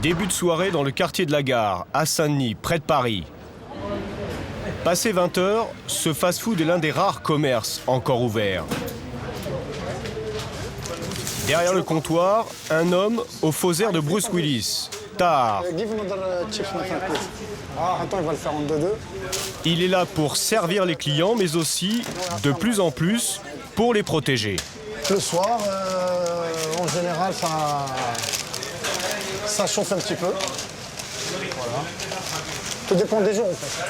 Début de soirée dans le quartier de la Gare, à Saint-Denis, près de Paris. Passé 20h, ce fast-food est l'un des rares commerces encore ouverts. Derrière le comptoir, un homme au faux air de Bruce Willis. Tar. Attends, il va le faire en 2-2. Il est là pour servir les clients, mais aussi, de plus en plus, pour les protéger. Le soir, en général, ça chauffe un petit peu. Voilà. Tout dépend des jours, en fait.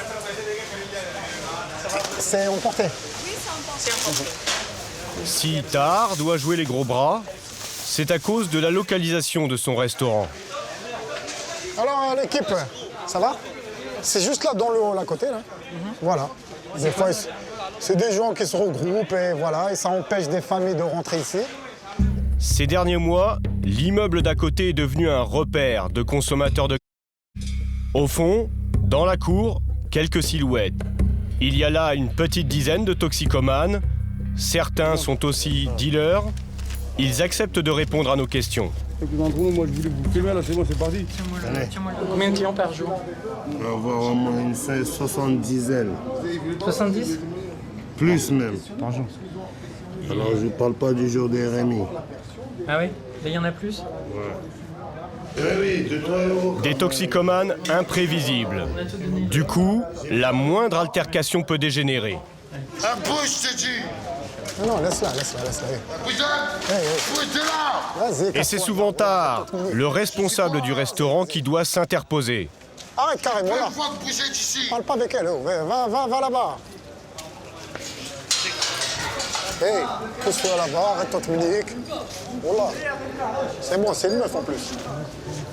C'est emporté. Oui, c'est emporté. Si Tar doit jouer les gros bras, c'est à cause de la localisation de son restaurant. Alors, l'équipe, ça va? C'est juste là, dans le hall à côté, là. Voilà. Des fois, c'est des gens qui se regroupent et voilà, et ça empêche des familles de rentrer ici. Ces derniers mois, l'immeuble d'à côté est devenu un repère de consommateurs de... Au fond, dans la cour, quelques silhouettes. Il y a là une petite dizaine de toxicomanes. Certains sont aussi dealers. Ils acceptent de répondre à nos questions. Moi, je voulais vous filmer, là, c'est bon, c'est parti. Combien de clients par jour? On va avoir au moins une 70. 70? Plus même. Par jour. Alors, je ne parle pas du jour des RMI. Ah oui? Là, il y en a plus? Oui, 2-3 euros. Des toxicomanes imprévisibles. Du coup, la moindre altercation peut dégénérer. Un bouge, je te dis. Non, laisse-la. Bouge-la. Vas-y, Et c'est souvent Tar, le responsable du restaurant, qui doit s'interposer. Arrête carrément là. Une fois que bouger d'ici. Parle pas avec elle, oh. Va là-bas. Hey, pousse-toi là-bas, arrête ton musique. Voilà. C'est bon, c'est une meuf en plus.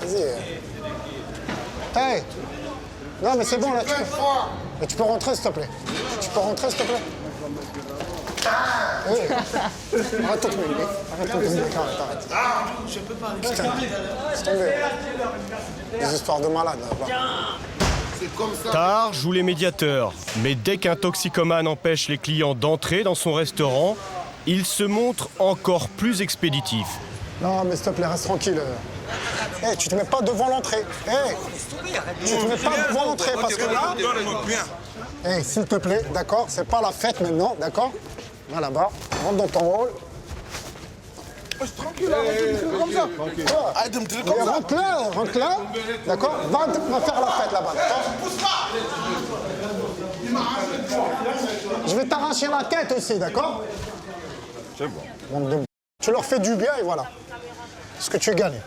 Vas-y. Hey. Non, mais c'est bon là. Mais tu peux rentrer, s'il te plaît. Tu peux rentrer, s'il te plaît. Hey. Arrête ton musique. Arrête ton musique. Arrête. Je peux pas. Putain. C'est tombé. Des histoires de malades. Là. Tar joue les médiateurs, mais dès qu'un toxicomane empêche les clients d'entrer dans son restaurant, il se montre encore plus expéditif. Non, mais s'il te plaît, reste tranquille. Hey, tu te mets pas devant l'entrée. Hey, tu te mets pas devant l'entrée parce que là... Hey, s'il te plaît, d'accord, c'est pas la fête maintenant, d'accord? Va là-bas, rentre dans ton hall. Tranquille, comme ça. Arrête de me tirer comme ça. Rentre là, d'accord? Va faire la fête là-bas, d'accord? Je vais t'arracher la tête aussi, d'accord? C'est bon. Tu leur fais du bien et voilà. Ce que tu gagnes.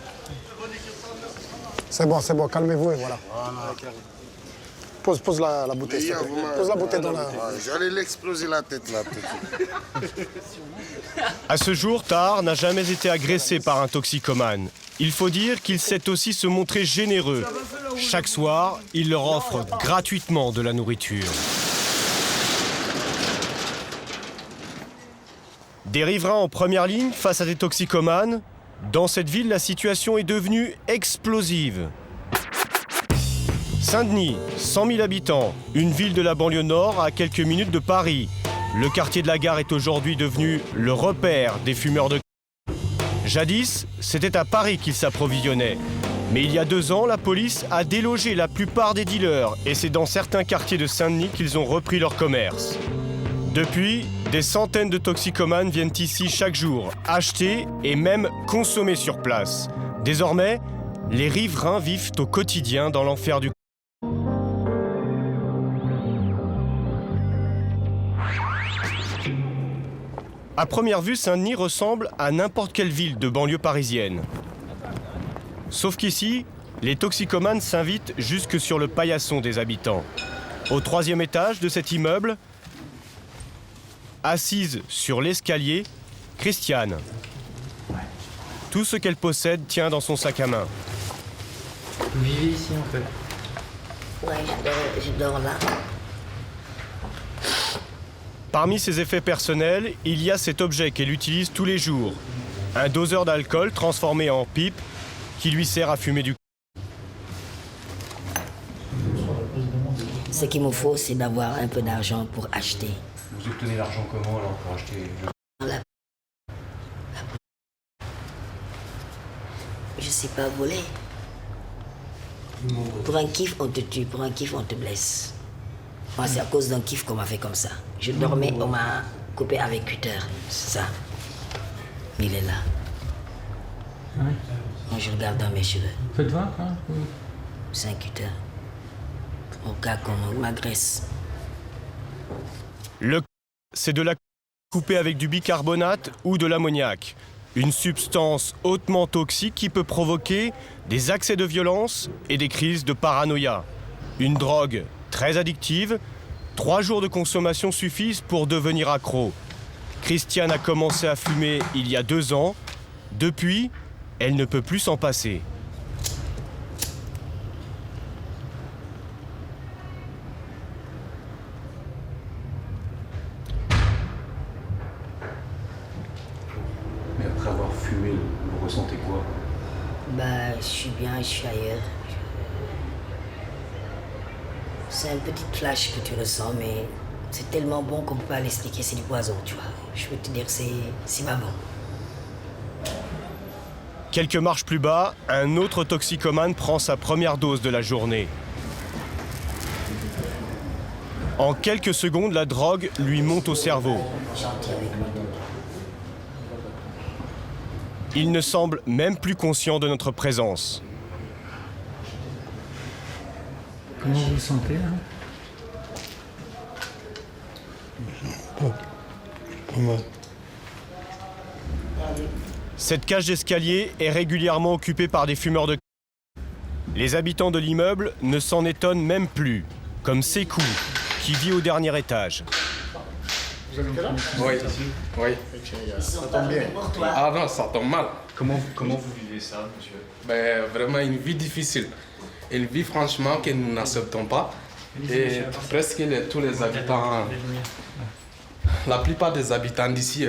C'est bon, calmez-vous et voilà. Pose la bouteille, s'il te plaît. Pose la bouteille dans la... J'allais l'exploser la tête là. À ce jour, Tar n'a jamais été agressé par un toxicomane. Il faut dire qu'il sait aussi se montrer généreux. Chaque soir, il leur offre gratuitement de la nourriture. Des riverains en première ligne face à des toxicomanes. Dans cette ville, la situation est devenue explosive. Saint-Denis, 100 000 habitants, une ville de la banlieue nord à quelques minutes de Paris. Le quartier de la Gare est aujourd'hui devenu le repère des fumeurs de... Jadis, c'était à Paris qu'ils s'approvisionnaient. Mais il y a 2 ans, la police a délogé la plupart des dealers et c'est dans certains quartiers de Saint-Denis qu'ils ont repris leur commerce. Depuis, des centaines de toxicomanes viennent ici chaque jour, acheter et même consommer sur place. Désormais, les riverains vivent au quotidien dans l'enfer du... À première vue, Saint-Denis ressemble à n'importe quelle ville de banlieue parisienne. Sauf qu'ici, les toxicomanes s'invitent jusque sur le paillasson des habitants. Au 3e étage de cet immeuble, assise sur l'escalier, Christiane. Tout ce qu'elle possède tient dans son sac à main. Vous vivez ici en fait? Ouais, je dors là. Parmi ses effets personnels, il y a cet objet qu'elle utilise tous les jours. Un doseur d'alcool transformé en pipe qui lui sert à fumer du... Ce qu'il me faut, c'est d'avoir un peu d'argent pour acheter. Vous obtenez l'argent comment alors pour acheter Je sais pas voler. Pour un kiff, on te tue. Pour un kiff, on te blesse. Moi, c'est à cause d'un kiff qu'on m'a fait comme ça. Je dormais, on m'a coupé avec cutter. C'est ça. Il est là. Ouais. Moi, je regarde dans mes cheveux. Faites voir, hein. C'est un cutter. Au cas qu'on m'agresse. Le c'est de la coupée avec du bicarbonate ou de l'ammoniac. Une substance hautement toxique qui peut provoquer des accès de violence et des crises de paranoïa. Une drogue très addictive. 3 jours de consommation suffisent pour devenir accro. Christiane a commencé à fumer il y a 2 ans. Depuis, elle ne peut plus s'en passer. Mais après avoir fumé, vous ressentez quoi? Bah, je suis bien, je suis ailleurs. C'est un petit flash que tu ressens, mais c'est tellement bon qu'on ne peut pas l'expliquer, c'est du poison, tu vois. Je peux te dire, c'est pas bon. Quelques marches plus bas, un autre toxicomane prend sa première dose de la journée. En quelques secondes, la drogue lui monte au cerveau. Gentil avec lui. Il ne semble même plus conscient de notre présence. Comment vous vous sentez, là? Cette cage d'escalier est régulièrement occupée par des fumeurs de. Les habitants de l'immeuble ne s'en étonnent même plus, comme Sekou, qui vit au dernier étage. Oui, oui. Ça tombe bien. Ah non, ça tombe mal. Comment vous vivez ça, monsieur? Ben, vraiment une vie difficile. Une vie franchement que nous n'acceptons pas. Et presque tous les habitants, la plupart des habitants d'ici,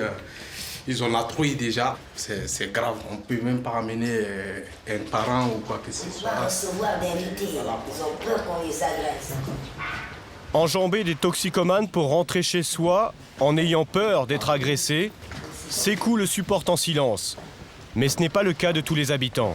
ils ont la trouille déjà. C'est grave, on ne peut même pas amener un parent ou quoi que ce On soit. va recevoir des invités. Ils ont peur qu'on les agresse. Enjamber des toxicomanes pour rentrer chez soi en ayant peur d'être agressé, Sekou le supporte en silence. Mais ce n'est pas le cas de tous les habitants.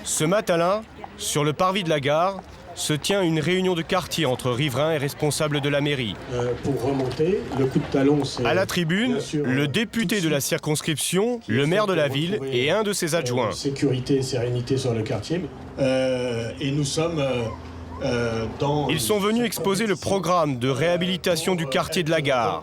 Ce matin-là, sur le parvis de la gare, se tient une réunion de quartier entre riverains et responsables de la mairie. Pour remonter, le coup de talon, c'est... À la tribune, bien sûr, le député de la circonscription, le maire de la ville et un de ses adjoints. Sécurité et sérénité sur le quartier. Et nous sommes dans... Ils sont venus exposer le programme de réhabilitation du quartier de la gare.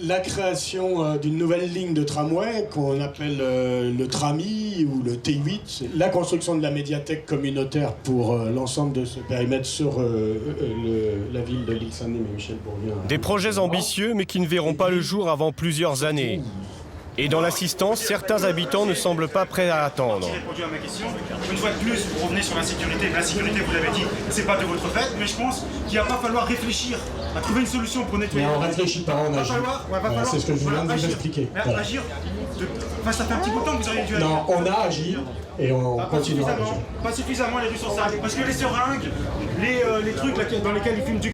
La création d'une nouvelle ligne de tramway qu'on appelle le TRAMI ou le T8. La construction de la médiathèque communautaire pour l'ensemble de ce périmètre sur la ville de l'île Saint-Denis, mais Michel Bourguin. Des projets ambitieux mais qui ne verront pas le jour avant plusieurs années. Et dans l'assistance, certains habitants ne semblent pas prêts à attendre. J'ai répondu à ma question. Une fois de plus, vous revenez sur la sécurité. La sécurité, vous l'avez dit, c'est pas de votre fait, mais je pense qu'il va pas falloir réfléchir à trouver une solution pour nettoyer. Mais on réfléchit pas, on agit. C'est ce que je viens de vous expliquer. Voilà. Agir. Enfin, ça fait un petit bout de temps que vous auriez dû agir. Non, on a agi et on continuera à agir. Pas suffisamment, les rues sont sales. Parce que les seringues, les trucs là, dans lesquels ils fument du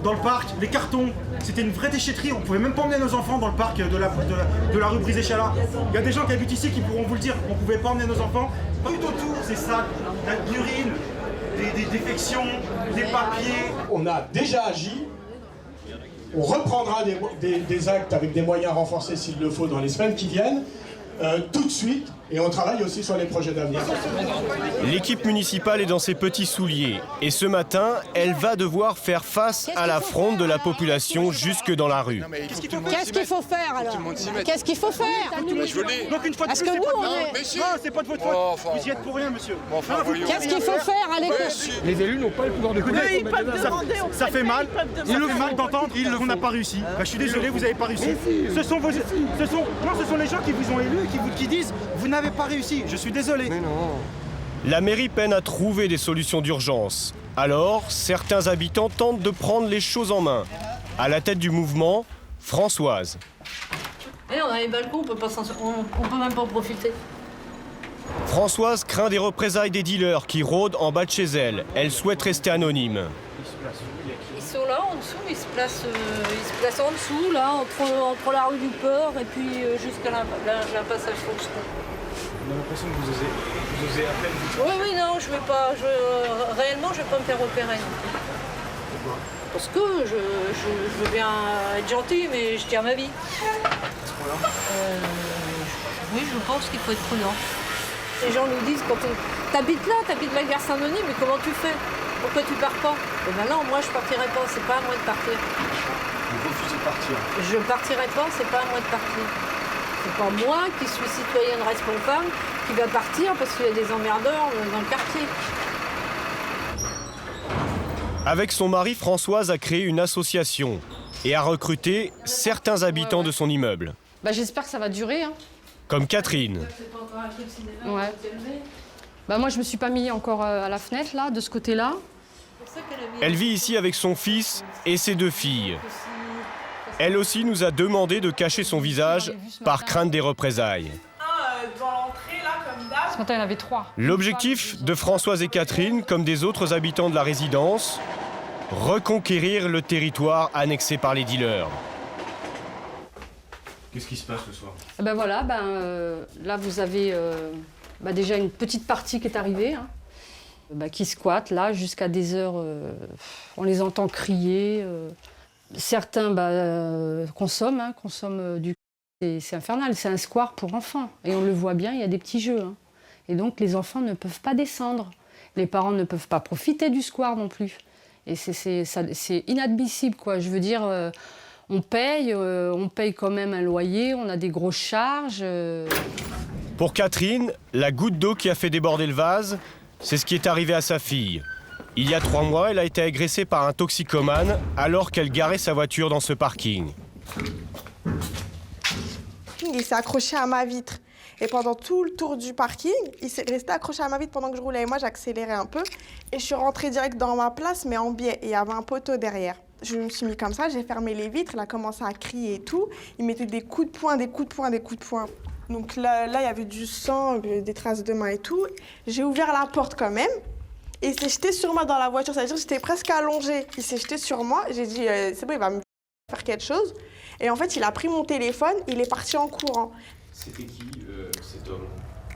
dans le parc, les cartons, c'était une vraie déchetterie. On pouvait même pas emmener nos enfants dans le parc de la rue Brisé-Chala. Il y a des gens qui habitent ici qui pourront vous le dire. On pouvait pas emmener nos enfants. Tout autour, c'est sale. Il y a de l'urine, des défections, des papiers. On a déjà agi. On reprendra des actes avec des moyens renforcés s'il le faut dans les semaines qui viennent, tout de suite. Et on travaille aussi sur les projets d'avenir. L'équipe municipale est dans ses petits souliers. Et ce matin, elle va devoir faire face à la fronde de la population jusque dans la rue. Qu'est-ce qu'il faut faire alors? Qu'est-ce qu'il faut faire? Donc une fois de Parce plus, que nous, non, c'est pas de votre faute. Vous y êtes pour rien, monsieur. Qu'est-ce qu'il faut faire? Allez, Les élus n'ont pas le pouvoir de contrôle. Ça fait mal. Ça fait mal d'entendre qu'on n'a pas réussi. Bah, je suis désolé, vous n'avez pas réussi. Ce sont les gens qui vous ont élu et qui disent vous n'avez pas réussi. Je suis désolé. Mais non. La mairie peine à trouver des solutions d'urgence. Alors, certains habitants tentent de prendre les choses en main. À la tête du mouvement, Françoise. Et on a les balcons, on peut même pas en profiter. Françoise craint des représailles des dealers qui rôdent en bas de chez elle. Elle souhaite rester anonyme. Ils sont là en dessous, ils se placent en dessous, là, entre la rue du Port et puis jusqu'à la passage Foxtrot. On a l'impression que vous osez à peine vous... Oui, non, je vais pas. Réellement, je vais pas me faire opérer. Pourquoi? Parce que je veux bien être gentille, mais je tiens ma vie. Oui, je pense qu'il faut être prudent. Les gens nous disent, quand t'habites là, t'habites la gare Saint-Denis, mais comment tu fais? Pourquoi tu pars pas? Et ben non, moi je partirai pas, c'est pas à moi de partir. Vous refusez de partir? Je partirai pas, c'est pas à moi de partir. C'est pas moi qui suis citoyenne responsable qui va partir parce qu'il y a des emmerdeurs dans le quartier. Avec son mari, Françoise a créé une association et a recruté certains habitants de son immeuble. Bah, j'espère que ça va durer. Hein. Comme Catherine. Ouais. Bah, moi, je me suis pas mis encore à la fenêtre, là, de ce côté-là. Elle vit ici avec son fils et ses 2 filles. Elle aussi nous a demandé de cacher son visage par crainte des représailles. Ce matin, il y en avait 3. L'objectif de Françoise et Catherine, comme des autres habitants de la résidence, reconquérir le territoire annexé par les dealers. Qu'est-ce qui se passe ce soir? Ben voilà, là, vous avez déjà une petite partie qui est arrivée, hein, qui squatte, là, jusqu'à des heures. On les entend crier. Certains consomment du... C'est infernal, c'est un square pour enfants. Et on le voit bien, il y a des petits jeux. Hein. Et donc, les enfants ne peuvent pas descendre. Les parents ne peuvent pas profiter du square non plus. Et c'est inadmissible, quoi. Je veux dire, on paye quand même un loyer, on a des grosses charges. Pour Catherine, la goutte d'eau qui a fait déborder le vase, c'est ce qui est arrivé à sa fille. Il y a 3 mois, elle a été agressée par un toxicomane alors qu'elle garait sa voiture dans ce parking. Il s'est accroché à ma vitre. Et pendant tout le tour du parking, il s'est resté accroché à ma vitre pendant que je roulais. Et moi, j'accélérais un peu. Et je suis rentrée direct dans ma place, mais en biais. Et il y avait un poteau derrière. Je me suis mis comme ça, j'ai fermé les vitres. Il a commencé à crier et tout. Il mettait des coups de poing, des coups de poing, des coups de poing. Donc là, il y avait du sang, des traces de main et tout. J'ai ouvert la porte quand même. Et il s'est jeté sur moi dans la voiture. C'est-à-dire que j'étais presque allongée. Il s'est jeté sur moi. J'ai dit, c'est bon, il va me faire quelque chose. Et en fait, il a pris mon téléphone, il est parti en courant. C'était qui, cet homme?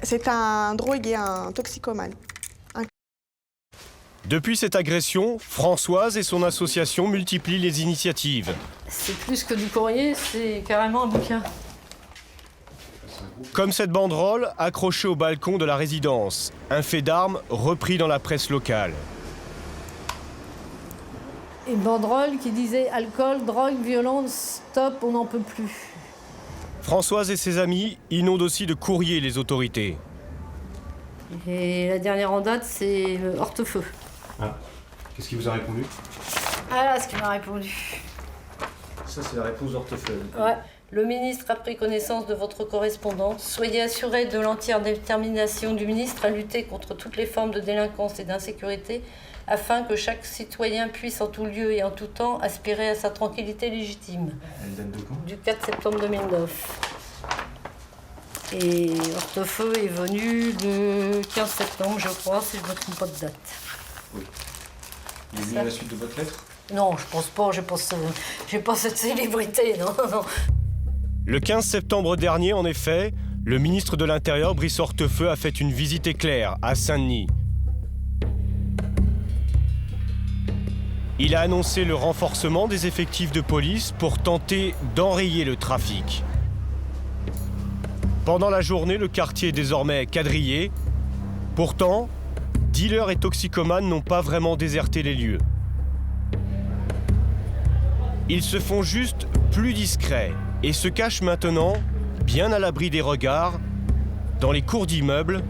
C'est un drogué, un toxicomane. Depuis cette agression, Françoise et son association multiplient les initiatives. C'est plus que du courrier, c'est carrément un bouquin. Comme cette banderole accrochée au balcon de la résidence, un fait d'armes repris dans la presse locale. Une banderole qui disait « Alcool, drogue, violence, stop, on n'en peut plus ». Françoise et ses amis inondent aussi de courriers les autorités. Et la dernière en date, c'est Hortefeux. Ah, qu'est-ce qu'il vous a répondu? Ah là, ce qu'il m'a répondu. Ça, c'est la réponse d'Hortefeux. Ouais. Le ministre a pris connaissance de votre correspondance. Soyez assurés de l'entière détermination du ministre à lutter contre toutes les formes de délinquance et d'insécurité afin que chaque citoyen puisse en tout lieu et en tout temps aspirer à sa tranquillité légitime. Elle date de quand? Du 4 septembre 2009. Et Hortefeux est venu le 15 septembre, je crois, si je ne me trompe pas de date. Oui. Il est venu à la suite de votre lettre? Non, je pense pas, j'ai pas cette célébrité, non. Le 15 septembre dernier, en effet, le ministre de l'Intérieur, Brice Hortefeux, a fait une visite éclair à Saint-Denis. Il a annoncé le renforcement des effectifs de police pour tenter d'enrayer le trafic. Pendant la journée, le quartier est désormais quadrillé. Pourtant, dealers et toxicomanes n'ont pas vraiment déserté les lieux. Ils se font juste plus discrets et se cachent maintenant, bien à l'abri des regards, dans les cours d'immeubles,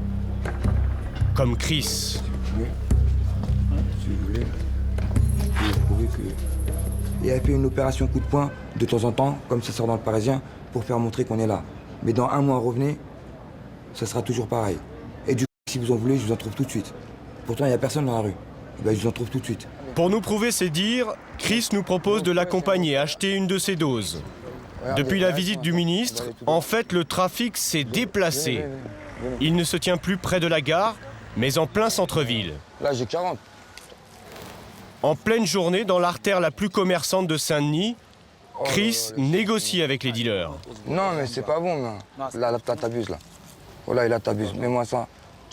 comme Chris. Si vous voulez, j'ai prouvé qu'il avait fait une opération coup de poing de temps en temps, comme ça sort dans le Parisien, pour faire montrer qu'on est là. Mais dans un mois, revenez, ça sera toujours pareil. Et du coup, si vous en voulez, je vous en trouve tout de suite. Pourtant, il n'y a personne dans la rue. Et ben, je vous en trouve tout de suite. Pour nous prouver ses dires, Chris nous propose de l'accompagner à acheter une de ses doses. Depuis la visite du ministre, en fait, le trafic s'est déplacé. Il ne se tient plus près de la gare, mais en plein centre-ville. Là, j'ai 40. En pleine journée, dans l'artère la plus commerçante de Saint-Denis, Chris négocie avec les dealers. Non, mais c'est pas bon, là. Là, t'abuses, là. Oh là, il a t'abuse. Mets-moi ça.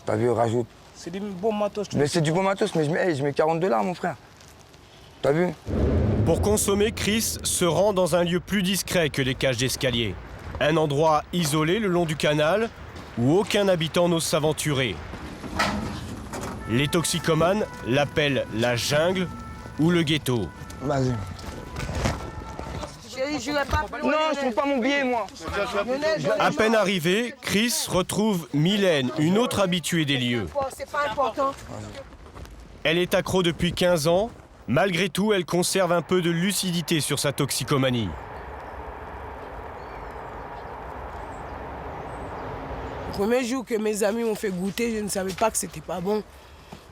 T'as vu, rajoute. C'est du bon matos. Mais c'est du bon matos, mais je mets 40 $, mon frère. T'as vu? Pour consommer, Chris se rend dans un lieu plus discret que les cages d'escalier. Un endroit isolé le long du canal où aucun habitant n'ose s'aventurer. Les toxicomanes l'appellent la jungle ou le ghetto. Vas-y. Non, je trouve pas mon billet, moi. À peine arrivé, Chris retrouve Mylène, une autre habituée des lieux. C'est pas important. Elle est accro depuis 15 ans. Malgré tout, elle conserve un peu de lucidité sur sa toxicomanie. Le premier jour que mes amis m'ont fait goûter, je ne savais pas que c'était pas bon.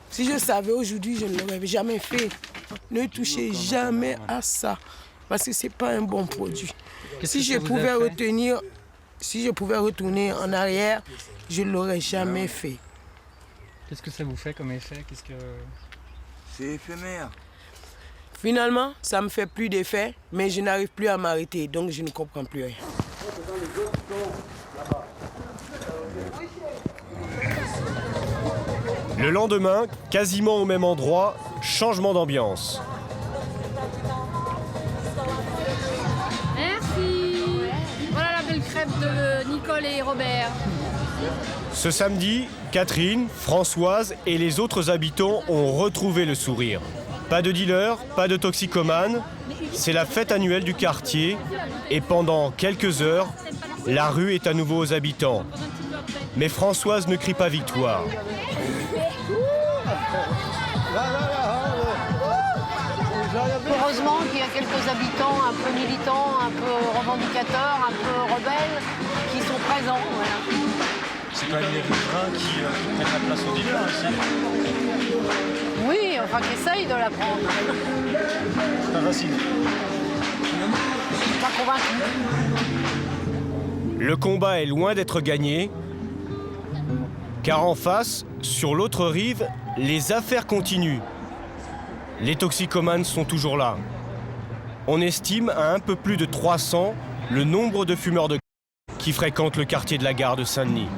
Si je savais aujourd'hui, je ne l'aurais jamais fait. Ne touchez jamais à ça, parce que c'est pas un bon produit. Si je pouvais retourner en arrière, je ne l'aurais jamais fait. Qu'est-ce que ça vous fait comme effet? C'est éphémère. Finalement, ça me fait plus d'effet, mais je n'arrive plus à m'arrêter, donc je ne comprends plus rien. Le lendemain, quasiment au même endroit, changement d'ambiance. Merci. Voilà la belle crêpe de Nicole et Robert. Ce samedi, Catherine, Françoise et les autres habitants ont retrouvé le sourire. Pas de dealers, pas de toxicomanes, c'est la fête annuelle du quartier et pendant quelques heures, la rue est à nouveau aux habitants. Mais Françoise ne crie pas victoire. Heureusement qu'il y a quelques habitants un peu militants, un peu revendicateurs, un peu rebelles, qui sont présents. Voilà. C'est pas les riverains qui mettent la place aux dealers aussi. Oui, enfin qui essayent de la prendre. C'est pas facile. Je suis pas convaincue. Le combat est loin d'être gagné, car en face, sur l'autre rive, les affaires continuent. Les toxicomanes sont toujours là. On estime à un peu plus de 300 le nombre de fumeurs de qui fréquentent le quartier de la gare de Saint-Denis.